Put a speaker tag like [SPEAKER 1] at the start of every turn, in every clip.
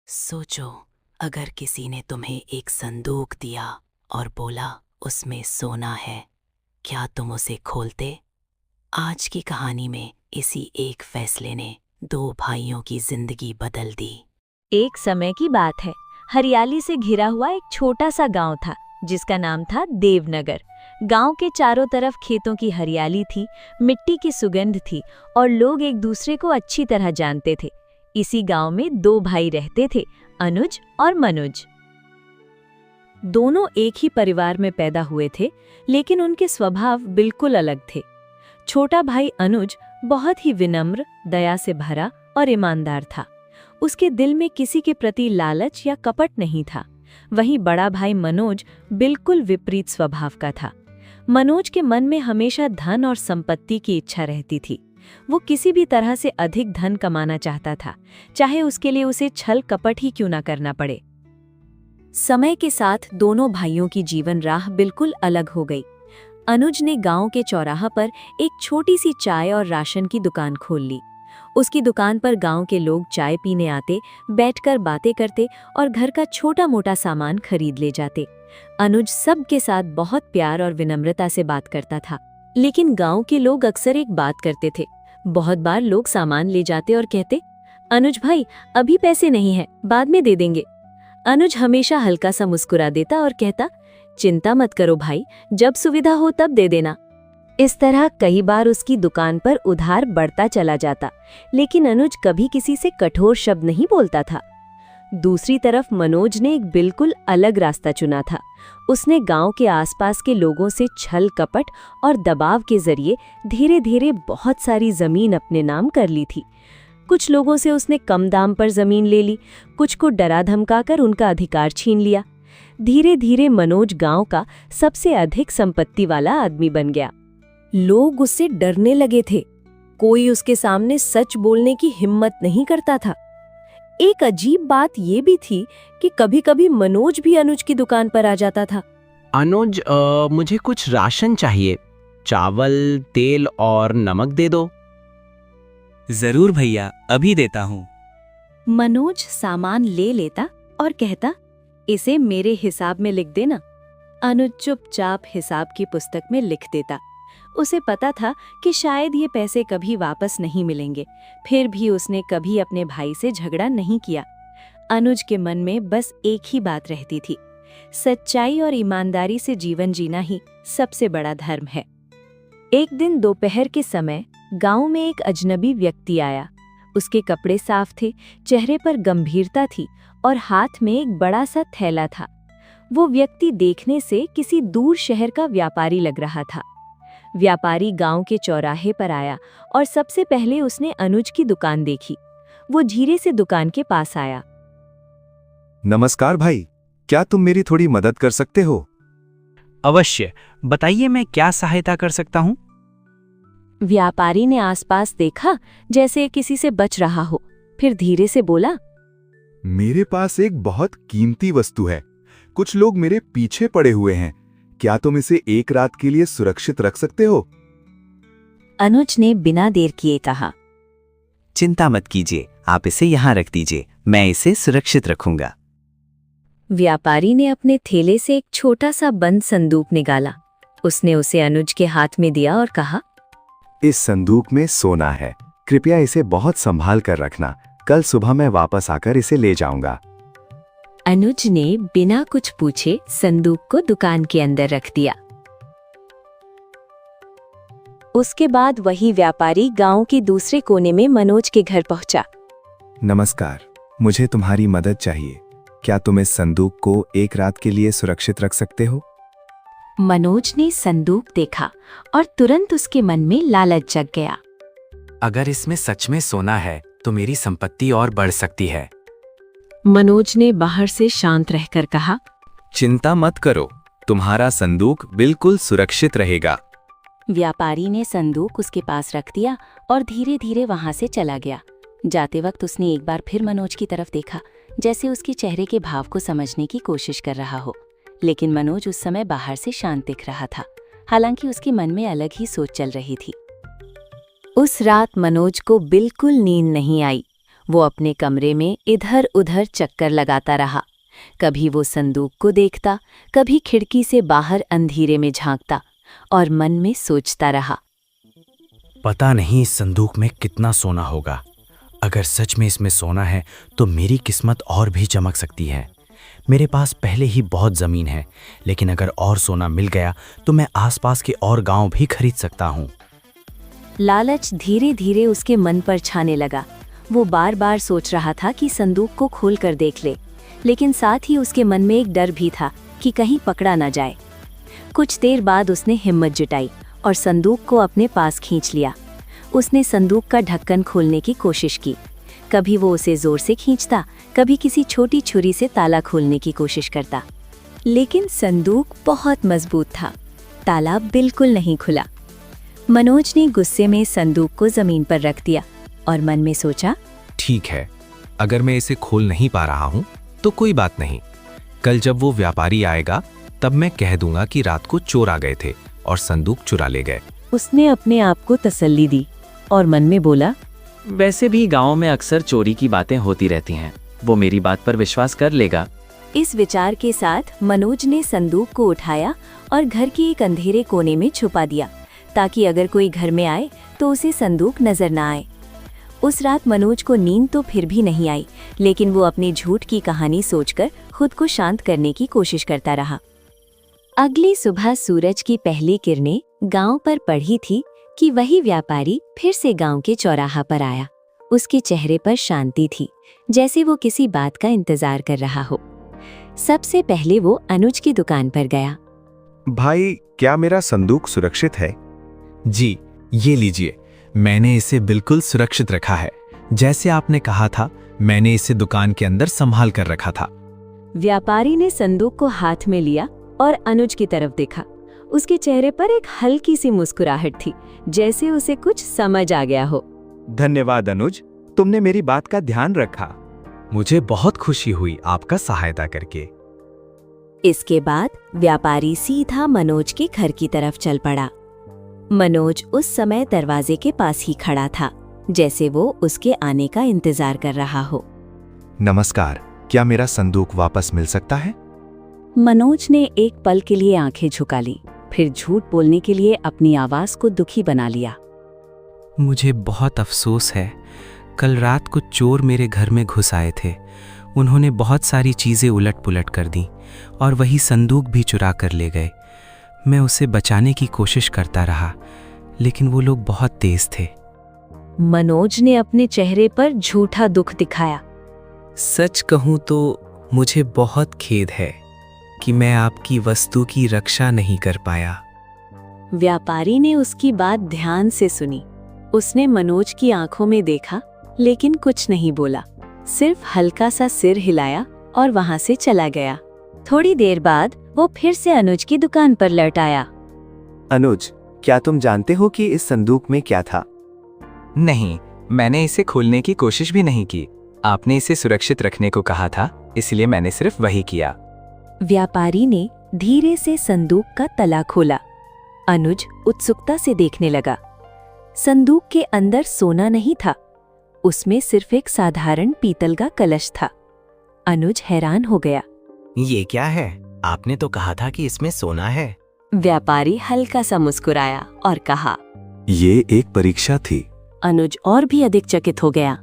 [SPEAKER 1] सोचो, अगर किसी ने तुम्हें एक संदूक दिया और बोला उसमें सोना है, क्या तुम उसे खोलते? आज की कहानी में इसी एक फैसले ने दो भाइयों की जिंदगी बदल दी।
[SPEAKER 2] एक समय की बात है। हरियाली से घिरा हुआ एक छोटा सा गांव था जिसका नाम था देवनगर। गांव के चारों तरफ खेतों की हरियाली थी, मिट्टी की सुगंध थी और लोग एक दूसरे को अच्छी तरह जानते थे। इसी गांव में दो भाई रहते थे, अनुज और मनोज। दोनों एक ही परिवार में पैदा हुए थे, लेकिन उनके स्वभाव बिल्कुल अलग थे। छोटा भाई अनुज बहुत ही विनम्र, दया से भरा और ईमानदार था। उसके दिल में किसी के प्रति लालच या कपट नहीं था। वहीं बड़ा भाई मनोज बिल्कुल विपरीत स्वभाव का था। मनोज के मन में हमेशा धन और संपत्ति की इच्छा रहती थी। वो किसी भी तरह से अधिक धन कमाना चाहता था, चाहे उसके लिए उसे छल कपट ही क्यों ना करना पड़े। समय के साथ दोनों भाइयों की जीवन राह बिल्कुल अलग हो गई। अनुज ने गांव के चौराहा पर एक छोटी सी चाय और राशन की दुकान खोल ली। उसकी दुकान पर गांव के लोग चाय पीने आते, बैठकर बातें करते और घर का छोटा मोटा सामान खरीद ले जाते। अनुज सबके साथ बहुत प्यार और विनम्रता से बात करता था। लेकिन गांव के लोग अक्सर एक बात करते थे। बहुत बार लोग सामान ले जाते और कहते, अनुज भाई अभी पैसे नहीं है, बाद में दे देंगे। अनुज हमेशा हल्का सा मुस्कुरा देता और कहता, चिंता मत करो भाई, जब सुविधा हो तब दे देना। इस तरह कई बार उसकी दुकान पर उधार बढ़ता चला जाता, लेकिन अनुज कभी किसी से कठोर शब्द नहीं बोलता था। दूसरी तरफ मनोज ने एक बिल्कुल अलग रास्ता चुना था। उसने गांव के आसपास के लोगों से छल कपट और दबाव के जरिए धीरे धीरे बहुत सारी जमीन अपने नाम कर ली थी। कुछ लोगों से उसने कम दाम पर जमीन ले ली, कुछ को डरा धमकाकर उनका अधिकार छीन लिया। धीरे धीरे मनोज गांव का सबसे अधिक संपत्ति वाला आदमी बन गया। लोग उससे डरने लगे थे। कोई उसके सामने सच बोलने की हिम्मत नहीं करता था। एक अजीब बात ये भी थी कि कभी-कभी मनोज भी अनुज की दुकान पर आ जाता था।
[SPEAKER 3] अनुज, मुझे कुछ राशन चाहिए। चावल, तेल और नमक दे दो।
[SPEAKER 4] जरूर भैया, अभी देता हूँ।
[SPEAKER 2] मनोज सामान ले लेता और कहता, इसे मेरे हिसाब में लिख देना। अनुज चुपचाप हिसाब की पुस्तक में लिख देता। उसे पता था कि शायद ये पैसे कभी वापस नहीं मिलेंगे, फिर भी उसने कभी अपने भाई से झगड़ा नहीं किया। अनुज के मन में बस एक ही बात रहती थी, सच्चाई और ईमानदारी से जीवन जीना ही सबसे बड़ा धर्म है। एक दिन दोपहर के समय गांव में एक अजनबी व्यक्ति आया। उसके कपड़े साफ थे, चेहरे पर गंभीरता थी और हाथ में एक बड़ा सा थैला था। वो व्यक्ति देखने से किसी दूर शहर का व्यापारी लग रहा था। व्यापारी गांव के चौराहे पर आया और सबसे पहले उसने अनुज की दुकान देखी। वो धीरे से दुकान के पास आया।
[SPEAKER 5] नमस्कार भाई, क्या तुम मेरी थोड़ी मदद कर सकते हो?
[SPEAKER 4] अवश्य, बताइए मैं क्या सहायता कर सकता हूँ।
[SPEAKER 2] व्यापारी ने आसपास देखा जैसे किसी से बच रहा हो, फिर धीरे से बोला,
[SPEAKER 5] मेरे पास एक बहुत कीमती वस्तु है। कुछ लोग मेरे पीछे पड़े हुए हैं। क्या तुम इसे एक रात के लिए सुरक्षित रख सकते हो?
[SPEAKER 2] अनुज ने बिना देर किए कहा,
[SPEAKER 6] चिंता मत कीजिए, आप इसे यहाँ रख दीजिए, मैं इसे सुरक्षित रखूंगा।
[SPEAKER 2] व्यापारी ने अपने थैले से एक छोटा सा बंद संदूक निकाला। उसने उसे अनुज के हाथ में दिया और कहा,
[SPEAKER 5] इस संदूक में सोना है, कृपया इसे बहुत संभाल कर रखना। कल सुबह मैं वापस आकर इसे ले जाऊंगा।
[SPEAKER 2] अनुज ने बिना कुछ पूछे संदूक को दुकान के अंदर रख दिया। उसके बाद वही व्यापारी गांव के दूसरे कोने में मनोज के घर पहुंचा।
[SPEAKER 5] नमस्कार, मुझे तुम्हारी मदद चाहिए। क्या तुम इस संदूक को एक रात के लिए सुरक्षित रख सकते हो?
[SPEAKER 2] मनोज ने संदूक देखा और तुरंत उसके मन में लालच जग गया।
[SPEAKER 7] अगर इसमें सच में सोना है तो मेरी संपत्ति और बढ़ सकती है।
[SPEAKER 2] मनोज ने बाहर से शांत रहकर कहा,
[SPEAKER 7] चिंता मत करो, तुम्हारा संदूक बिल्कुल सुरक्षित रहेगा।
[SPEAKER 2] व्यापारी ने संदूक उसके पास रख दिया और धीरे धीरे वहां से चला गया। जाते वक्त उसने एक बार फिर मनोज की तरफ देखा, जैसे उसके चेहरे के भाव को समझने की कोशिश कर रहा हो। लेकिन मनोज उस समय बाहर से शांत दिख रहा था, हालांकि उसके मन में अलग ही सोच चल रही थी। उस रात मनोज को बिल्कुल नींद नहीं आई। वो अपने कमरे में इधर उधर चक्कर लगाता रहा। कभी वो संदूक को देखता, कभी खिड़की से बाहर अंधेरे में झांकता और मन में सोचता रहा।
[SPEAKER 7] पता नहीं इस संदूक में कितना सोना होगा। अगर सच में इसमें सोना है तो मेरी किस्मत और भी चमक सकती है। मेरे पास पहले ही बहुत ज़मीन है, लेकिन अगर और सोना मिल गया तो मैं आसपास के और गांव भी खरीद सकता हूँ।
[SPEAKER 2] लालच धीरे धीरे उसके मन पर छाने लगा। वो बार बार सोच रहा था कि संदूक को खोल कर देख ले, लेकिन साथ ही उसके मन में एक डर भी था कि कहीं पकड़ा ना जाए। कुछ देर बाद उसने हिम्मत जुटाई और संदूक को अपने पास खींच लिया। उसने संदूक का ढक्कन खोलने की कोशिश की। कभी वो उसे जोर से खींचता, कभी किसी छोटी छुरी से ताला खोलने की कोशिश करता, लेकिन संदूक बहुत मजबूत था। ताला बिल्कुल नहीं खुला। मनोज ने गुस्से में संदूक को जमीन पर रख दिया और मन में सोचा,
[SPEAKER 8] ठीक है, अगर मैं इसे खोल नहीं पा रहा हूं तो कोई बात नहीं। कल जब वो व्यापारी आएगा तब मैं कह दूंगा कि रात को चोर आ गए थे और संदूक चुरा ले गए।
[SPEAKER 2] उसने अपने आप को तसल्ली दी और मन में बोला,
[SPEAKER 3] वैसे भी गांव में अक्सर चोरी की बातें होती रहती हैं, वो मेरी बात पर विश्वास कर लेगा।
[SPEAKER 2] इस विचार के साथ मनोज ने संदूक को उठाया और घर के एक अंधेरे कोने में छुपा दिया, ताकि अगर कोई घर में आए तो उसे संदूक नजर ना आए। उस रात मनोज को नींद तो फिर भी नहीं आई, लेकिन वो अपनी झूठ की कहानी सोचकर खुद को शांत करने की कोशिश करता रहा। अगली सुबह सूरज की पहली किरणें गांव पर पड़ी थी कि वही व्यापारी फिर से गांव के चौराहा पर आया। उसके चेहरे पर शांति थी, जैसे वो किसी बात का इंतजार कर रहा हो। सबसे पहले वो अनुज की दुकान पर गया।
[SPEAKER 5] भाई, क्या मेरा संदूक सुरक्षित है?
[SPEAKER 8] जी, ये लीजिए, मैंने इसे बिल्कुल सुरक्षित रखा है। जैसे आपने कहा था, मैंने इसे दुकान के अंदर संभाल कर रखा था।
[SPEAKER 2] व्यापारी ने संदूक को हाथ में लिया और अनुज की तरफ देखा। उसके चेहरे पर एक हल्की सी मुस्कुराहट थी, जैसे उसे कुछ समझ आ गया हो।
[SPEAKER 5] धन्यवाद अनुज, तुमने मेरी बात का ध्यान रखा।
[SPEAKER 8] मुझे बहुत खुशी हुई आपका सहायता करके।
[SPEAKER 2] इसके बाद व्यापारी सीधा मनोज के घर की तरफ चल पड़ा। मनोज उस समय दरवाजे के पास ही खड़ा था, जैसे वो उसके आने का इंतजार कर रहा हो।
[SPEAKER 5] नमस्कार, क्या मेरा संदूक वापस मिल सकता है?
[SPEAKER 2] मनोज ने एक पल के लिए आंखें झुका ली, फिर झूठ बोलने के लिए अपनी आवाज को दुखी बना लिया।
[SPEAKER 7] मुझे बहुत अफसोस है, कल रात को चोर मेरे घर में घुस आए थे। उन्होंने बहुत सारी चीज़ें उलट पुलट कर दी और वही संदूक भी चुरा कर ले गए। मैं उसे बचाने की कोशिश करता रहा, लेकिन वो लोग बहुत तेज थे।
[SPEAKER 2] मनोज ने अपने चेहरे पर झूठा दुख दिखाया।
[SPEAKER 7] सच कहूँ तो मुझे बहुत खेद है कि मैं आपकी वस्तु की रक्षा नहीं कर पाया।
[SPEAKER 2] व्यापारी ने उसकी बात ध्यान से सुनी। उसने मनोज की आंखों में देखा, लेकिन कुछ नहीं बोला, सिर्फ हल्का सा सिर हिलाया और वहां से चला गया। थोड़ी देर बाद वो फिर से अनुज की दुकान पर लौट आया।
[SPEAKER 6] अनुज, क्या तुम जानते हो कि इस संदूक में क्या था?
[SPEAKER 9] नहीं, मैंने इसे खोलने की कोशिश भी नहीं की। आपने इसे सुरक्षित रखने को कहा था, इसलिए मैंने सिर्फ वही किया।
[SPEAKER 2] व्यापारी ने धीरे से संदूक का तला खोला। अनुज उत्सुकता से देखने लगा। संदूक के अंदर सोना नहीं था, उसमें सिर्फ एक साधारण पीतल का कलश था। अनुज हैरान हो गया।
[SPEAKER 3] ये क्या है? आपने तो कहा था कि इसमें सोना है।
[SPEAKER 2] व्यापारी हल्का सा मुस्कुराया और कहा,
[SPEAKER 5] ये एक परीक्षा थी।
[SPEAKER 2] अनुज और भी अधिक चकित हो गया।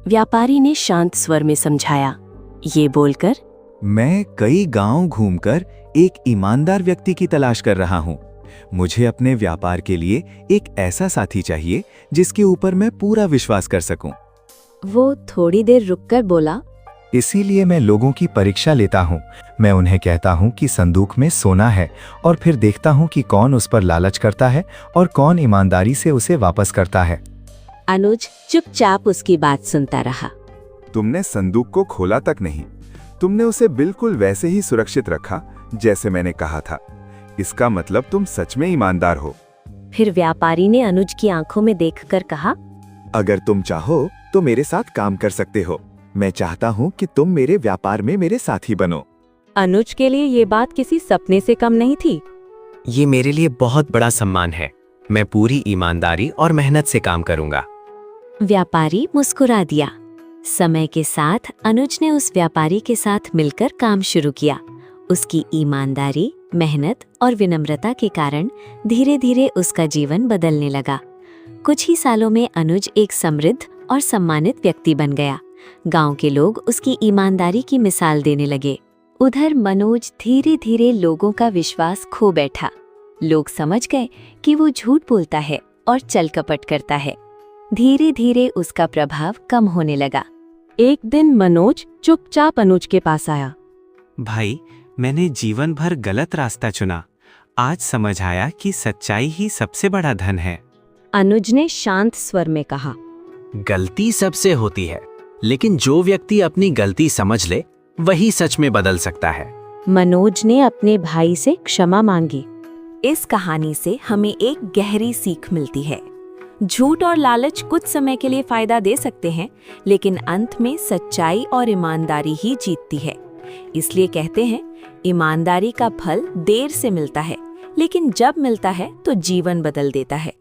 [SPEAKER 2] व्यापारी ने शांत स्वर में समझाया, ये बोलकर,
[SPEAKER 5] मैं कई गांव घूमकर एक ईमानदार व्यक्ति की तलाश कर रहा हूं। मुझे अपने व्यापार के लिए एक ऐसा साथी चाहिए जिसके ऊपर मैं पूरा विश्वास कर सकूं।
[SPEAKER 2] वो थोड़ी देर रुककर बोला,
[SPEAKER 5] इसीलिए मैं लोगों की परीक्षा लेता हूं। मैं उन्हें कहता हूं कि संदूक में सोना है और फिर देखता हूं कि कौन उस पर लालच करता है और कौन ईमानदारी से उसे वापस करता है।
[SPEAKER 2] अनुज चुपचाप उसकी बात सुनता रहा।
[SPEAKER 5] तुमने संदूक को खोला तक नहीं, तुमने उसे बिल्कुल वैसे ही सुरक्षित रखा जैसे मैंने कहा था। इसका मतलब तुम सच में ईमानदार हो।
[SPEAKER 2] फिर व्यापारी ने अनुज की आंखों में देखकर कहा,
[SPEAKER 5] अगर तुम चाहो तो मेरे साथ काम कर सकते हो। मैं चाहता हूँ कि तुम मेरे व्यापार में मेरे साथी बनो।
[SPEAKER 2] अनुज के लिए ये बात किसी सपने से कम नहीं थी।
[SPEAKER 3] ये मेरे लिए बहुत बड़ा सम्मान है। मैं पूरी ईमानदारी और मेहनत से काम करूंगा।
[SPEAKER 2] व्यापारी मुस्कुरा दिया। समय के साथ अनुज ने उस व्यापारी के साथ मिलकर काम शुरू किया। उसकी ईमानदारी, मेहनत और विनम्रता के कारण धीरे धीरे उसका जीवन बदलने लगा। कुछ ही सालों में अनुज एक समृद्ध और सम्मानित व्यक्ति बन गया। गांव के लोग उसकी ईमानदारी की मिसाल देने लगे। उधर मनोज धीरे धीरे लोगों का विश्वास खो बैठा। लोग समझ गए कि वो झूठ बोलता है और चल कपट करता है। धीरे धीरे उसका प्रभाव कम होने लगा।
[SPEAKER 10] एक दिन मनोज चुपचाप अनुज के पास आया।
[SPEAKER 7] भाई, मैंने जीवन भर गलत रास्ता चुना। आज समझ आया कि सच्चाई ही सबसे बड़ा धन है।
[SPEAKER 10] अनुज ने शांत स्वर में कहा,
[SPEAKER 3] गलती सबसे होती है, लेकिन जो व्यक्ति अपनी गलती समझ ले वही सच में बदल सकता है।
[SPEAKER 10] मनोज ने अपने भाई से क्षमा मांगी।
[SPEAKER 1] इस कहानी से हमें एक गहरी सीख मिलती है। झूठ और लालच कुछ समय के लिए फायदा दे सकते हैं, लेकिन अंत में सच्चाई और ईमानदारी ही जीतती है। इसलिए कहते हैं, ईमानदारी का फल देर से मिलता है, लेकिन जब मिलता है तो जीवन बदल देता है।